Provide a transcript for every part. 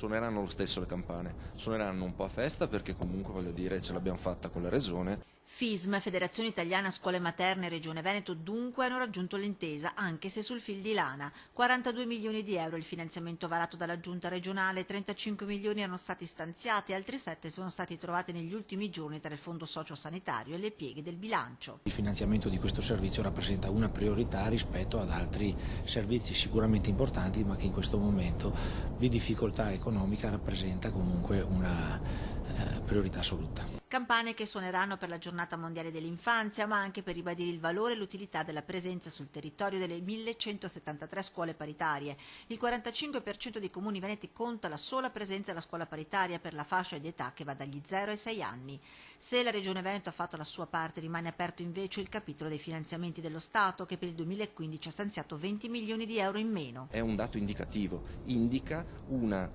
Suoneranno lo stesso le campane, suoneranno un po' a festa perché comunque voglio dire ce l'abbiamo fatta con la Regione. FISM, Federazione Italiana Scuole Materne e Regione Veneto dunque hanno raggiunto l'intesa, anche se sul fil di lana. 42 milioni di euro il finanziamento varato dalla Giunta regionale, 35 milioni erano stati stanziati, altri 7 sono stati trovati negli ultimi giorni tra il Fondo Sociosanitario e le pieghe del bilancio. Il finanziamento di questo servizio rappresenta una priorità rispetto ad altri servizi sicuramente importanti, ma che in questo momento di difficoltà economica rappresenta comunque una priorità assoluta. Campane che suoneranno per la Giornata Mondiale dell'Infanzia, ma anche per ribadire il valore e l'utilità della presenza sul territorio delle 1173 scuole paritarie. Il 45% dei comuni veneti conta la sola presenza della scuola paritaria per la fascia di età che va dagli 0 ai 6 anni. Se la Regione Veneto ha fatto la sua parte, rimane aperto invece il capitolo dei finanziamenti dello Stato, che per il 2015 ha stanziato 20 milioni di euro in meno. È un dato indicativo, indica un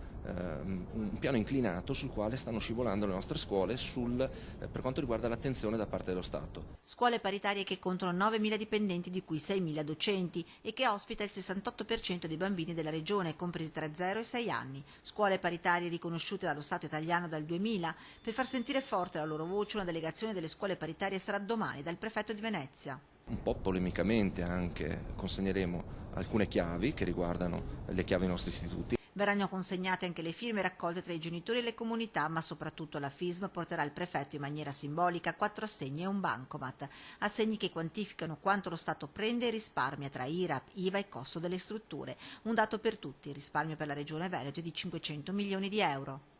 piano inclinato sul quale stanno scivolando le nostre scuole per quanto riguarda l'attenzione da parte dello Stato. Scuole paritarie che contano 9.000 dipendenti, di cui 6.000 docenti, e che ospita il 68% dei bambini della regione, compresi tra 0 e 6 anni. Scuole paritarie riconosciute dallo Stato italiano dal 2000. Per far sentire forte la loro voce, una delegazione delle scuole paritarie sarà domani dal prefetto di Venezia. Un po' polemicamente anche consegneremo alcune chiavi che riguardano le chiavi dei nostri istituti. Verranno consegnate anche le firme raccolte tra i genitori e le comunità, ma soprattutto la FISM porterà al prefetto in maniera simbolica 4 assegni e un bancomat, assegni che quantificano quanto lo Stato prende e risparmia tra IRAP, IVA e costo delle strutture. Un dato per tutti, il risparmio per la Regione Veneto è di 500 milioni di euro.